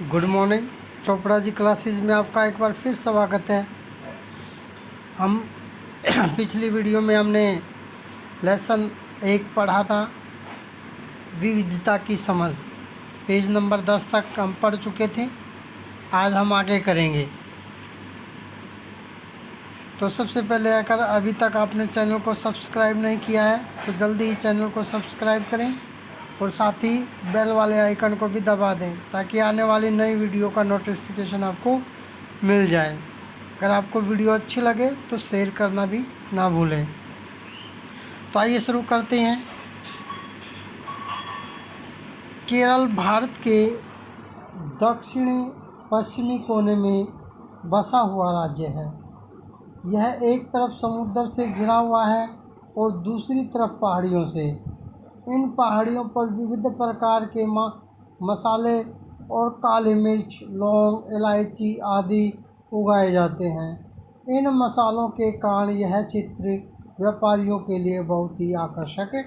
Good morning. Chopra ji classes में आपका एक बार फिर स्वागत है। हम पिछली वीडियो में हमने लेसन 1 पढ़ा था, विविधता की समझ। पेज नंबर 10 तक हम पढ़ चुके थे। आज हम आगे करेंगे। तो सबसे पहले अगर अभी तक आपने चैनल को सब्सक्राइब नहीं किया है तो जल्दी ही चैनल को सब्सक्राइब करें और साथ ही बेल वाले आइकन को भी दबा दें ताकि आने वाली नई वीडियो का नोटिफिकेशन आपको मिल जाए। अगर आपको वीडियो अच्छी लगे तो शेयर करना भी ना भूलें। तो आइए शुरू करते हैं। केरल भारत के दक्षिणी पश्चिमी कोने में बसा हुआ राज्य है। यह एक तरफ समुद्र से घिरा हुआ है और दूसरी तरफ पहाड़ियों से। इन पहाड़ियों पर विविध प्रकार के मसाले और काली मिर्च, लौंग, इलायची आदि उगाए जाते हैं। इन मसालों के कारण यह क्षेत्र व्यापारियों के लिए बहुत ही आकर्षक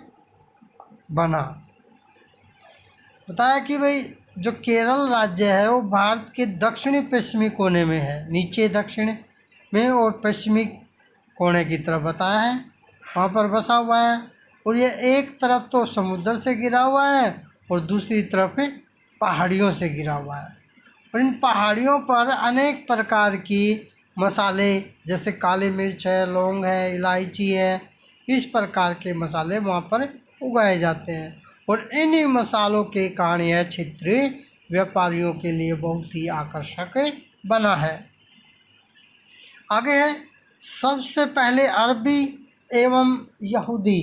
बना। बताया कि भाई जो केरल राज्य है वो भारत के दक्षिणी पश्चिमी कोने में है, नीचे दक्षिण में और पश्चिमी कोने की तरफ बताया है, वहाँ पर बसा हुआ है। और ये एक तरफ तो समुद्र से घिरा हुआ है और दूसरी तरफ पहाड़ियों से घिरा हुआ है। और इन पहाड़ियों पर अनेक प्रकार की मसाले जैसे काली मिर्च है, लौंग है, इलायची है, इस प्रकार के मसाले वहाँ पर उगाए जाते हैं। और इन्हीं मसालों के कारण यह क्षेत्र व्यापारियों के लिए बहुत ही आकर्षक बना है। आगे है, सबसे पहले अरबी एवं यहूदी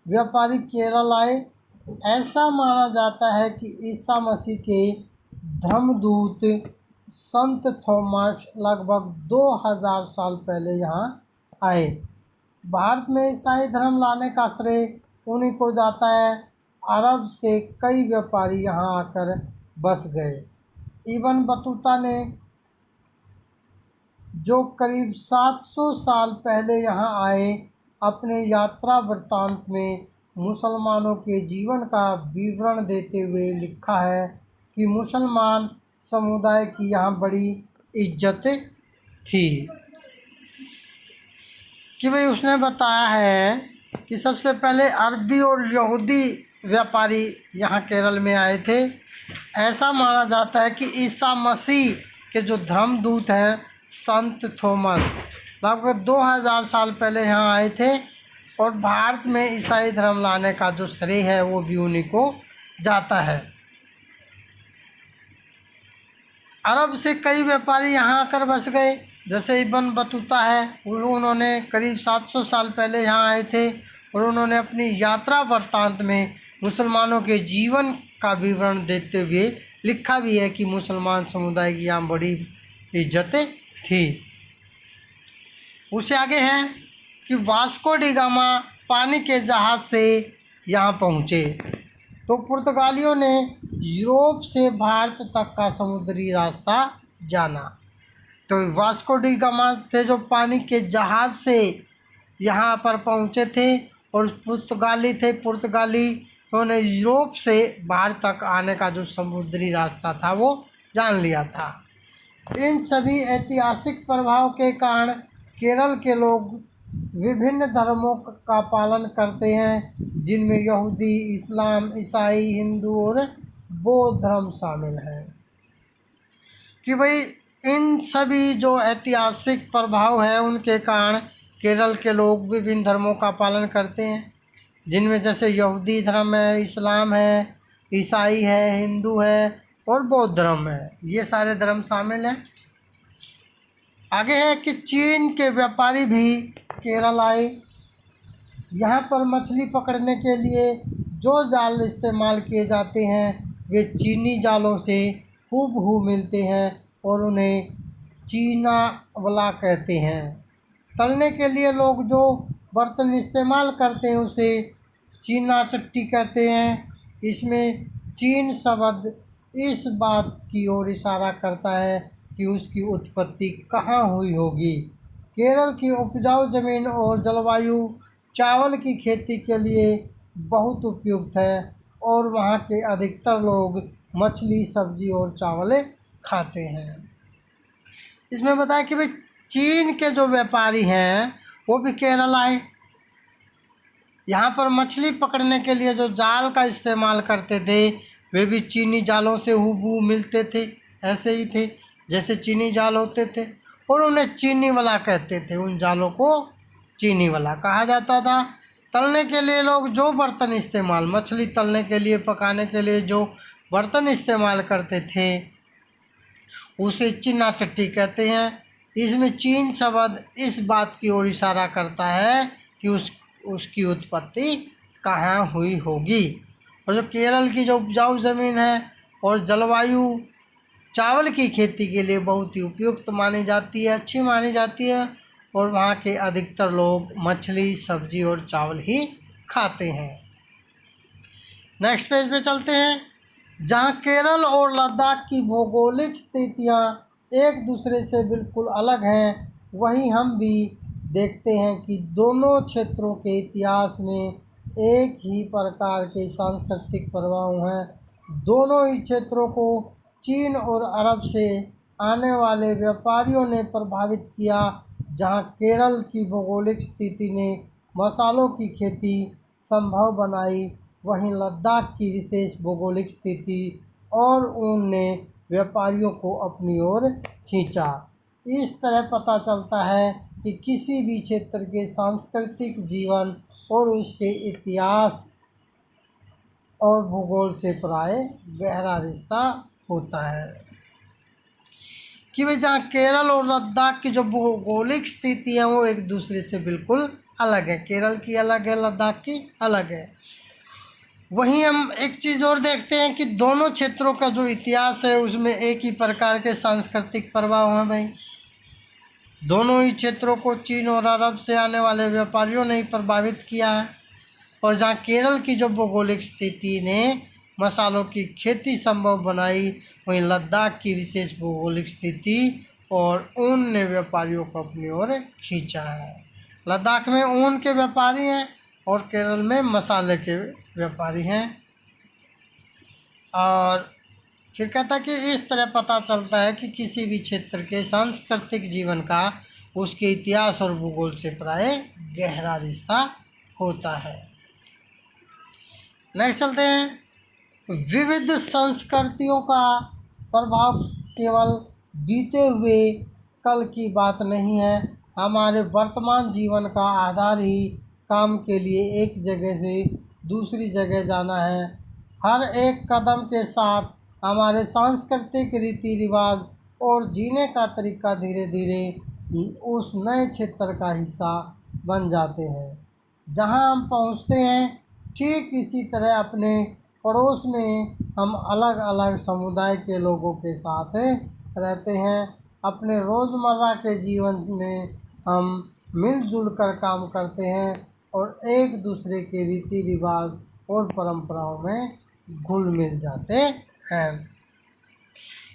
व्यापारी केरल आए। ऐसा माना जाता है कि ईसा मसीह के धर्मदूत संत थॉमस लगभग 2000 साल पहले यहाँ आए। भारत में ईसाई धर्म लाने का श्रेय उन्हीं को जाता है। अरब से कई व्यापारी यहाँ आकर बस गए। इब्न बतूता ने जो करीब 700 साल पहले यहाँ आए, अपने यात्रा वृत्तांत में मुसलमानों के जीवन का विवरण देते हुए लिखा है कि मुसलमान समुदाय की यहाँ बड़ी इज्जत थी। कि भाई उसने बताया है कि सबसे पहले अरबी और यहूदी व्यापारी यहाँ केरल में आए थे। ऐसा माना जाता है कि ईसा मसीह के जो धर्मदूत हैं संत थॉमस लगभग 2000 साल पहले यहाँ आए थे और भारत में ईसाई धर्म लाने का जो श्रेय है वो भी उन्हीं को जाता है। अरब से कई व्यापारी यहाँ आकर बस गए, जैसे इब्न बतूता है, उन्होंने करीब 700 साल पहले यहाँ आए थे और उन्होंने अपनी यात्रा वृत्तांत में मुसलमानों के जीवन का विवरण देते हुए लिखा भी है कि मुसलमान समुदाय की यहाँ बड़ी इज्जत थी। उससे आगे है कि वास्को डी गामा पानी के जहाज़ से यहाँ पहुँचे। तो पुर्तगालियों ने यूरोप से भारत तक का समुद्री रास्ता जाना। तो वास्को डी गामा थे जो पानी के जहाज़ से यहाँ पर पहुँचे थे और पुर्तगाली उन्होंने यूरोप से भारत तक आने का जो समुद्री रास्ता था वो जान लिया था। इन सभी ऐतिहासिक प्रभाव के कारण केरल के लोग विभिन्न धर्मों का पालन करते हैं, जिनमें यहूदी, इस्लाम, ईसाई, हिंदू और बौद्ध धर्म शामिल हैं। कि भाई इन सभी जो ऐतिहासिक प्रभाव हैं उनके कारण केरल के लोग विभिन्न धर्मों का पालन करते हैं, जिनमें जैसे यहूदी धर्म है, इस्लाम है, ईसाई है, हिंदू है और बौद्ध धर्म है। ये सारे धर्म शामिल हैं। आगे है कि चीन के व्यापारी भी केरल आए। यहाँ पर मछली पकड़ने के लिए जो जाल इस्तेमाल किए जाते हैं वे चीनी जालों से हूबहू मिलते हैं और उन्हें चीना वला कहते हैं। तलने के लिए लोग जो बर्तन इस्तेमाल करते हैं उसे चीना चट्टी कहते हैं। इसमें चीन शब्द इस बात की ओर इशारा करता है कि उसकी उत्पत्ति कहाँ हुई होगी। केरल की उपजाऊ ज़मीन और जलवायु चावल की खेती के लिए बहुत उपयुक्त है और वहाँ के अधिकतर लोग मछली, सब्जी और चावल खाते हैं। इसमें बताया कि भाई चीन के जो व्यापारी हैं वो भी केरल आए। यहाँ पर मछली पकड़ने के लिए जो जाल का इस्तेमाल करते थे वे भी चीनी जालों से हूबहू मिलते थे, ऐसे ही थे जैसे चीनी जाल होते थे, और उन्हें चीनी वाला कहते थे। उन जालों को चीनी वाला कहा जाता था। तलने के लिए लोग जो बर्तन इस्तेमाल, मछली तलने के लिए, पकाने के लिए जो बर्तन इस्तेमाल करते थे उसे चीना चट्टी कहते हैं। इसमें चीन शब्द इस बात की ओर इशारा करता है कि उसकी उत्पत्ति कहाँ हुई होगी। और जो केरल की जो उपजाऊ ज़मीन है और जलवायु चावल की खेती के लिए बहुत ही उपयुक्त मानी जाती है, अच्छी मानी जाती है, और वहाँ के अधिकतर लोग मछली, सब्जी और चावल ही खाते हैं। नेक्स्ट पेज पे चलते हैं। जहाँ केरल और लद्दाख की भौगोलिक स्थितियाँ एक दूसरे से बिल्कुल अलग हैं, वहीं हम भी देखते हैं कि दोनों क्षेत्रों के इतिहास में एक ही प्रकार के सांस्कृतिक प्रभाव हैं। दोनों ही क्षेत्रों को चीन और अरब से आने वाले व्यापारियों ने प्रभावित किया। जहाँ केरल की भौगोलिक स्थिति ने मसालों की खेती संभव बनाई, वहीं लद्दाख की विशेष भौगोलिक स्थिति और ऊन ने व्यापारियों को अपनी ओर खींचा। इस तरह पता चलता है कि किसी भी क्षेत्र के सांस्कृतिक जीवन और उसके इतिहास और भूगोल से प्राय गहरा रिश्ता होता है। कि भाई जहाँ केरल और लद्दाख की जो भौगोलिक स्थिति है वो एक दूसरे से बिल्कुल अलग है। केरल की अलग है, लद्दाख की अलग है। वहीं हम एक चीज़ और देखते हैं कि दोनों क्षेत्रों का जो इतिहास है उसमें एक ही प्रकार के सांस्कृतिक प्रभाव हैं। भाई दोनों ही क्षेत्रों को चीन और अरब से आने वाले व्यापारियों ने ही प्रभावित किया है। और जहाँ केरल की जो भौगोलिक स्थिति ने मसालों की खेती संभव बनाई, वहीं लद्दाख की विशेष भौगोलिक स्थिति और ऊन ने व्यापारियों को अपनी ओर खींचा है। लद्दाख में ऊन के व्यापारी हैं और केरल में मसाले के व्यापारी हैं। और फिर कहता है कि इस तरह पता चलता है कि किसी भी क्षेत्र के सांस्कृतिक जीवन का उसके इतिहास और भूगोल से प्राय गहरा रिश्ता होता है। नेक्स्ट चलते हैं। विविध संस्कृतियों का प्रभाव केवल बीते हुए कल की बात नहीं है। हमारे वर्तमान जीवन का आधार ही काम के लिए एक जगह से दूसरी जगह जाना है। हर एक कदम के साथ हमारे सांस्कृतिक रीति रिवाज और जीने का तरीका धीरे धीरे उस नए क्षेत्र का हिस्सा बन जाते हैं जहां हम पहुंचते हैं। ठीक इसी तरह अपने पड़ोस में हम अलग अलग समुदाय के लोगों के साथ रहते हैं। अपने रोज़मर्रा के जीवन में हम मिलजुल कर काम करते हैं और एक दूसरे के रीति रिवाज और परंपराओं में घुल मिल जाते हैं।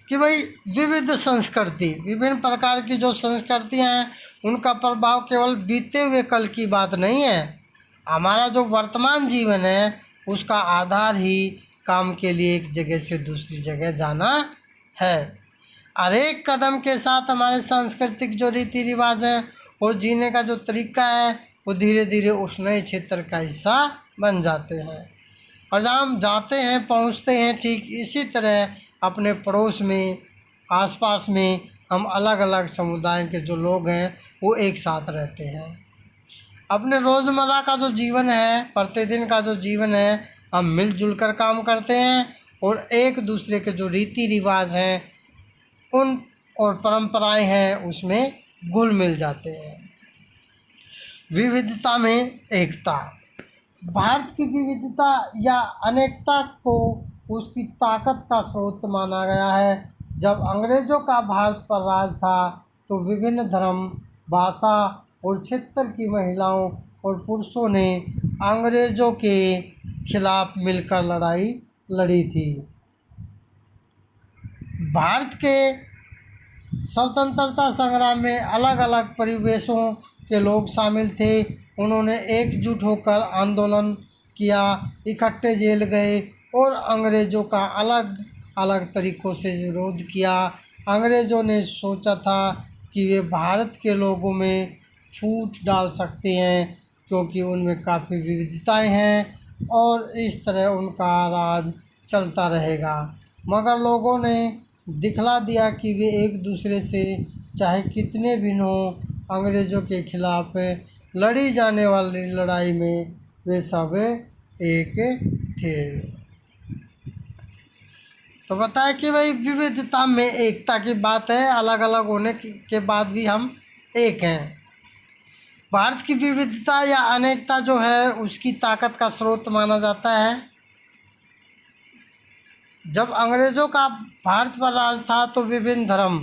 कि भाई विविध संस्कृति, विभिन्न प्रकार की जो संस्कृतियाँ हैं उनका प्रभाव केवल बीते हुए कल की बात नहीं है। हमारा जो वर्तमान जीवन है उसका आधार ही काम के लिए एक जगह से दूसरी जगह जाना है। हर एक कदम के साथ हमारे सांस्कृतिक जो रीति रिवाज हैं और जीने का जो तरीका है वो धीरे धीरे उस नए क्षेत्र का हिस्सा बन जाते हैं। और जहाँ हम जाते हैं पहुँचते हैं, ठीक इसी तरह अपने पड़ोस में, आसपास में हम अलग अलग समुदाय के जो लोग हैं वो एक साथ रहते हैं। अपने रोज़मर्रा का जो जीवन है, प्रतिदिन का जो जीवन है, हम मिलजुल कर काम करते हैं और एक दूसरे के जो रीति रिवाज हैं उन और परंपराएं हैं उसमें घुल मिल जाते हैं। विविधता में एकता। भारत की विविधता या अनेकता को उसकी ताकत का स्रोत माना गया है। जब अंग्रेज़ों का भारत पर राज था तो विभिन्न धर्म, भाषा और क्षेत्र की महिलाओं और पुरुषों ने अंग्रेज़ों के खिलाफ मिलकर लड़ाई लड़ी थी। भारत के स्वतंत्रता संग्राम में अलग अलग परिवेशों के लोग शामिल थे। उन्होंने एकजुट होकर आंदोलन किया, इकट्ठे जेल गए और अंग्रेज़ों का अलग अलग तरीक़ों से विरोध किया। अंग्रेज़ों ने सोचा था कि वे भारत के लोगों में फूट डाल सकते हैं क्योंकि उनमें काफ़ी विविधताएं हैं और इस तरह उनका राज चलता रहेगा। मगर लोगों ने दिखला दिया कि वे एक दूसरे से चाहे कितने भी हों, अंग्रेज़ों के खिलाफ़ लड़ी जाने वाली लड़ाई में वे सब एक थे। तो बताया कि भाई विविधता में एकता की बात है, अलग अलग होने के बाद भी हम एक हैं। भारत की विविधता या अनेकता जो है उसकी ताकत का स्रोत माना जाता है। जब अंग्रेज़ों का भारत पर राज था तो विभिन्न धर्म,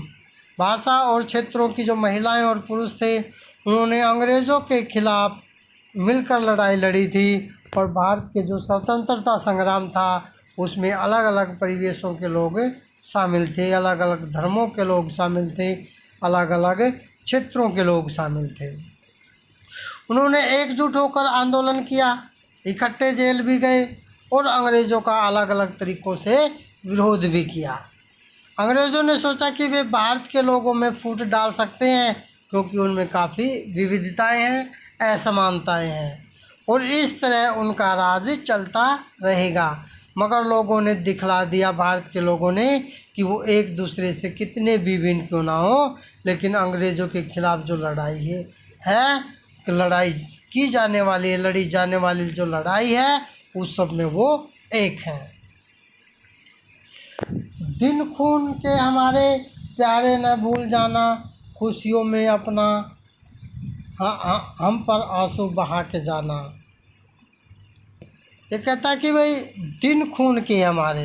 भाषा और क्षेत्रों की जो महिलाएं और पुरुष थे उन्होंने अंग्रेज़ों के खिलाफ मिलकर लड़ाई लड़ी थी और भारत के जो स्वतंत्रता संग्राम था उसमें अलग अलग परिवेशों के लोग शामिल थे, अलग अलग धर्मों के लोग शामिल थे, अलग अलग क्षेत्रों के लोग शामिल थे। उन्होंने एकजुट होकर आंदोलन किया, इकट्ठे जेल भी गए और अंग्रेज़ों का अलग अलग तरीक़ों से विरोध भी किया। अंग्रेज़ों ने सोचा कि वे भारत के लोगों में फूट डाल सकते हैं क्योंकि उनमें काफ़ी विविधताएं हैं, असमानताएं हैं और इस तरह उनका राज चलता रहेगा। मगर लोगों ने दिखला दिया, भारत के लोगों ने, कि वो एक दूसरे से कितने भी भिन्न क्यों ना हो, लेकिन अंग्रेज़ों के खिलाफ़ जो लड़ाई है लड़ाई की जाने वाली है, लड़ी जाने वाली जो लड़ाई है उस सब में वो एक हैं। दिन खून के हमारे प्यारे न भूल जाना, खुशियों में अपना हम पर आंसू बहा के जाना। ये कहता है कि भाई दिन खून के हमारे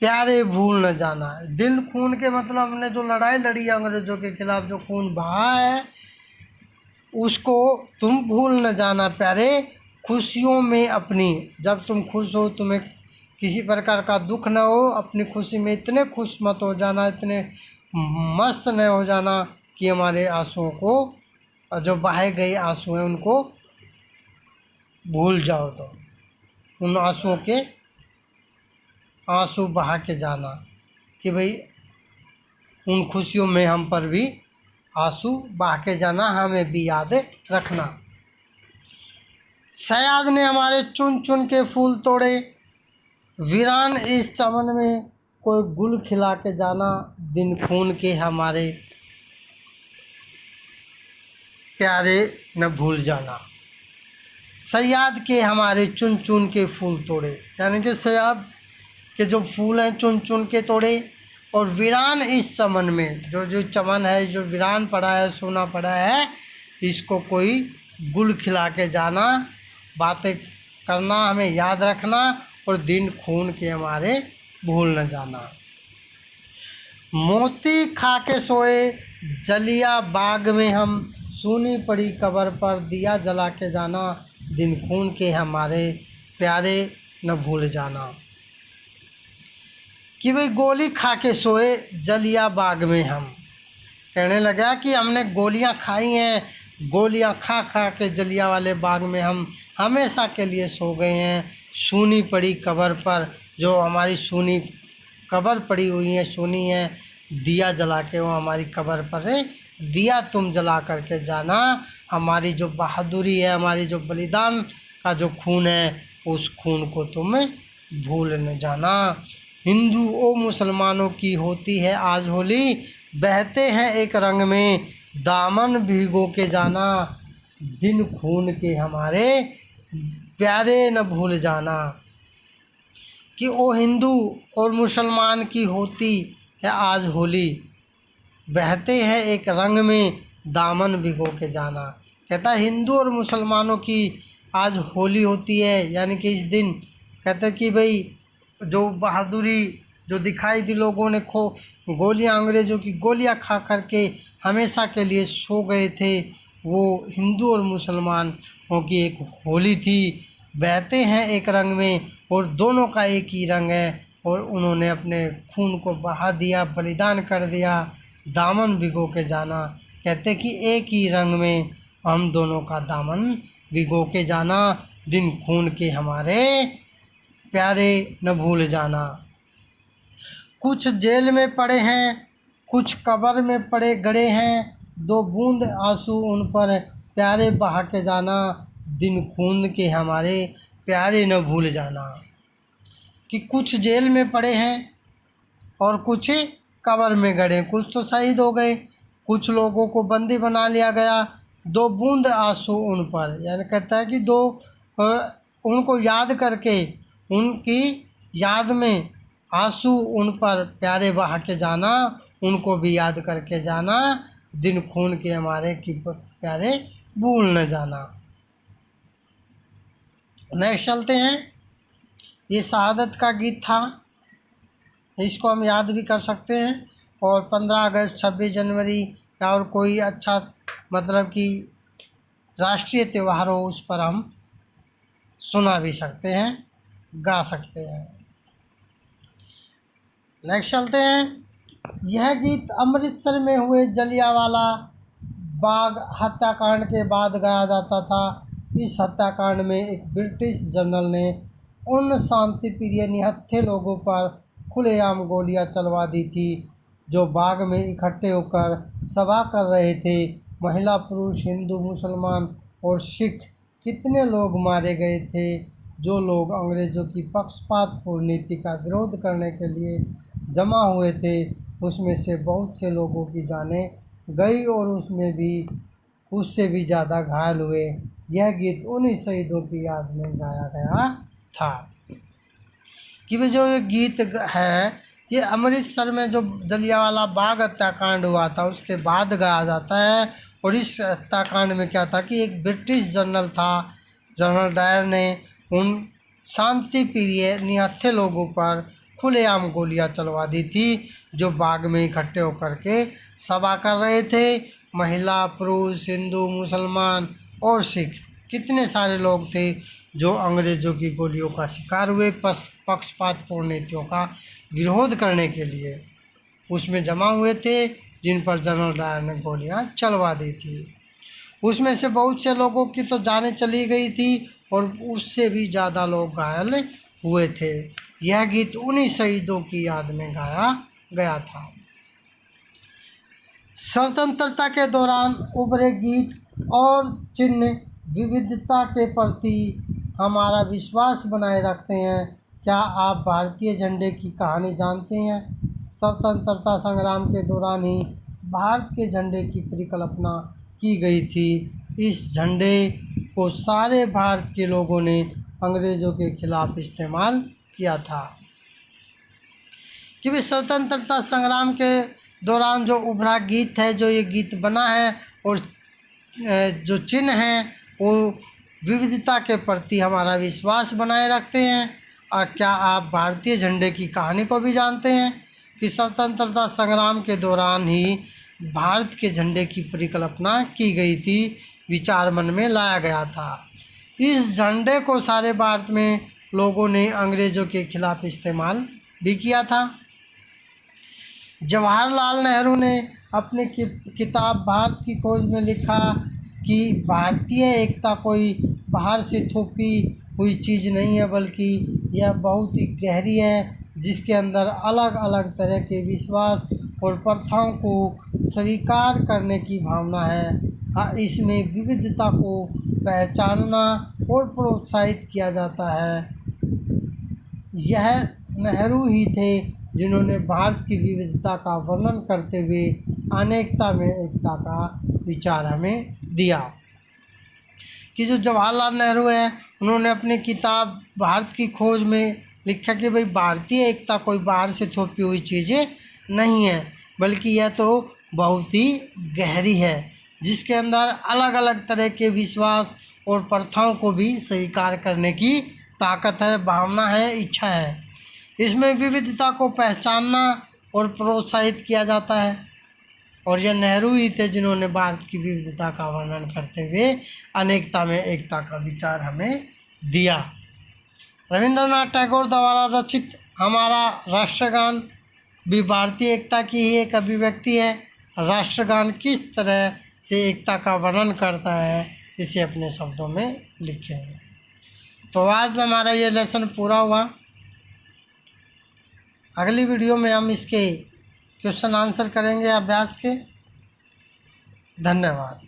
प्यारे भूल न जाना। दिल खून के मतलब हमने जो लड़ाई लड़ी अंग्रेज़ों के खिलाफ़, जो खून बहा है उसको तुम भूल न जाना प्यारे, खुशियों में अपनी। जब तुम खुश हो, तुम्हें किसी प्रकार का दुख न हो, अपनी खुशी में इतने खुश मत हो जाना, इतने मस्त न हो जाना कि हमारे आंसुओं को, जो बहाए गए आंसू हैं उनको भूल जाओ। तो उन आंसुओं के आंसू बहा के जाना कि भाई उन खुशियों में हम पर भी आंसू बहा के जाना, हमें भी याद रखना। सयाद ने हमारे चुन चुन के फूल तोड़े, वीरान इस चमन में कोई गुल खिला के जाना, दिन खून के हमारे प्यारे न भूल जाना। सयाद के हमारे चुन चुन के फूल तोड़े, यानी कि सयाद के जो फूल हैं चुन चुन के तोड़े, और वीरान इस चमन में, जो चमन है जो वीरान पड़ा है, सूना पड़ा है, इसको कोई गुल खिला के जाना, बातें करना, हमें याद रखना और दिन खून के हमारे भूल न जाना। मोती खा के सोए जलिया बाग में हम, सूनी पड़ी कब्र पर दिया जला के जाना, दिन खून के हमारे प्यारे न भूल जाना। कि भाई गोली खा के सोए जलिया बाग में हम, कहने लगा कि हमने गोलियां खाई हैं, गोलियां खा खा के जलिया वाले बाग में हम हमेशा के लिए सो गए हैं। सूनी पड़ी कब्र पर, जो हमारी सूनी कब्र पड़ी हुई है, सूनी है, दिया जला के वो हमारी कब्र पर है, दिया तुम जला करके जाना, हमारी जो बहादुरी है, हमारी जो बलिदान का जो खून है, उस खून को तुम भूल न जाना। हिंदू ओ मुसलमानों की होती है आज होली, बहते हैं एक रंग में दामन भिगो के जाना, दिन खून के हमारे प्यारे न भूल जाना। कि ओ हिंदू और मुसलमान की होती है आज होली, बहते हैं एक रंग में दामन भिगो के जाना। कहता है हिंदू और मुसलमानों की आज होली होती है, यानी कि इस दिन कहते हैं कि भाई जो बहादुरी जो दिखाई थी लोगों ने, गोलियां, अंग्रेज़ों की गोलियां खा करके हमेशा के लिए सो गए थे, वो हिंदू और मुसलमानों की एक होली थी। बहते हैं एक रंग में और दोनों का एक ही रंग है, और उन्होंने अपने खून को बहा दिया, बलिदान कर दिया, दामन भिगो के जाना। कहते कि एक ही रंग में हम दोनों का दामन भिगो के जाना, दिन खून के हमारे प्यारे न भूल जाना। कुछ जेल में पड़े हैं, कुछ कब्र में पड़े गड़े हैं, 2 बूंद आंसू उन पर प्यारे बहा के जाना, दिन खून के हमारे प्यारे न भूल जाना। कि कुछ जेल में पड़े हैं और कुछ कब्र में गड़े, कुछ तो शहीद हो गए, कुछ लोगों को बंदी बना लिया गया, 2 बूंद आंसू उन पर, यानी कहता है कि उनको याद करके, उनकी याद में आंसू उन पर प्यारे बहा के जाना, उनको भी याद करके जाना, दिन खून के हमारे कि प्यारे भूल न जाना। नेक्स्ट चलते हैं। ये शहादत का गीत था, इसको हम याद भी कर सकते हैं, और 15 अगस्त 26 जनवरी या और कोई अच्छा मतलब कि राष्ट्रीय त्यौहार हो उस पर हम सुना भी सकते हैं, गा सकते हैं। नेक्स्ट चलते हैं। यह गीत अमृतसर में हुए जलियांवाला बाग हत्याकांड के बाद गाया जाता था। इस हत्याकांड में एक ब्रिटिश जनरल ने उन शांति प्रिय निहत्थे लोगों पर खुलेआम गोलियां चलवा दी थी जो बाग में इकट्ठे होकर सभा कर रहे थे। महिला, पुरुष, हिंदू, मुसलमान और सिख, कितने लोग मारे गए थे। जो लोग अंग्रेज़ों की पक्षपातपूर्ण नीति का विरोध करने के लिए जमा हुए थे, उसमें से बहुत से लोगों की जानें गई और उससे भी ज़्यादा घायल हुए। यह गीत उन्हीं शहीदों की याद में गाया गया था। कि वे जो ये गीत है, ये अमृतसर में जो जलियांवाला बाग हत्याकांड हुआ था उसके बाद गाया जाता है। और इस हत्याकांड में क्या था कि एक ब्रिटिश जनरल था, जनरल डायर ने उन शांति प्रिय निहत्थे लोगों पर खुलेआम गोलियां चलवा दी थी जो बाग में इकट्ठे होकर के सभा कर रहे थे। महिला, पुरुष, हिंदू, मुसलमान और सिख, कितने सारे लोग थे जो अंग्रेज़ों की गोलियों का शिकार हुए पक्षपातपूर्ण नीतियों का विरोध करने के लिए उसमें जमा हुए थे, जिन पर जनरल डायर ने गोलियां चलवा दी थी। उसमें से बहुत से लोगों की तो जानें चली गई थी और उससे भी ज़्यादा लोग घायल हुए थे। यह गीत उन्हीं शहीदों की याद में गाया गया था। स्वतंत्रता के दौरान उभरे गीत और चिन्ह विविधता के प्रति हमारा विश्वास बनाए रखते हैं। क्या आप भारतीय झंडे की कहानी जानते हैं? स्वतंत्रता संग्राम के दौरान ही भारत के झंडे की परिकल्पना की गई थी। इस झंडे को सारे भारत के लोगों ने अंग्रेज़ों के खिलाफ इस्तेमाल किया था। कि भी स्वतंत्रता संग्राम के दौरान जो उभरा गीत है, जो ये गीत बना है, और जो चिन्ह हैं वो विविधता के प्रति हमारा विश्वास बनाए रखते हैं। और क्या आप भारतीय झंडे की कहानी को भी जानते हैं कि स्वतंत्रता संग्राम के दौरान ही भारत के झंडे की परिकल्पना की गई थी, विचार मन में लाया गया था। इस झंडे को सारे भारत में लोगों ने अंग्रेज़ों के खिलाफ इस्तेमाल भी किया था। जवाहरलाल नेहरू ने अपनी किताब भारत की खोज में लिखा कि भारतीय एकता कोई बाहर से थोपी हुई चीज़ नहीं है, बल्कि यह बहुत ही गहरी है, जिसके अंदर अलग अलग तरह के विश्वास और प्रथाओं को स्वीकार करने की भावना है। इसमें विविधता को पहचानना और प्रोत्साहित किया जाता है। यह नेहरू ही थे जिन्होंने भारत की विविधता का वर्णन करते हुए अनेकता में एकता का विचार हमें दिया। कि जो जवाहरलाल नेहरू हैं, उन्होंने अपनी किताब भारत की खोज में लिखा कि भाई भारतीय एकता कोई बाहर से थोपी हुई चीज़ें नहीं है, बल्कि यह तो बहुत ही गहरी है, जिसके अंदर अलग अलग तरह के विश्वास और प्रथाओं को भी स्वीकार करने की ताकत है, भावना है, इच्छा है। इसमें विविधता को पहचानना और प्रोत्साहित किया जाता है। और यह नेहरू ही थे जिन्होंने भारत की विविधता का वर्णन करते हुए अनेकता में एकता का विचार हमें दिया। रविंद्रनाथ टैगोर द्वारा रचित हमारा राष्ट्रगान भी भारतीय एकता की ही एक अभिव्यक्ति है। राष्ट्रगान किस तरह से एकता का वर्णन करता है, इसे अपने शब्दों में लिखें। तो आज हमारा ये लेसन पूरा हुआ। अगली वीडियो में हम इसके क्वेश्चन आंसर करेंगे अभ्यास के। धन्यवाद।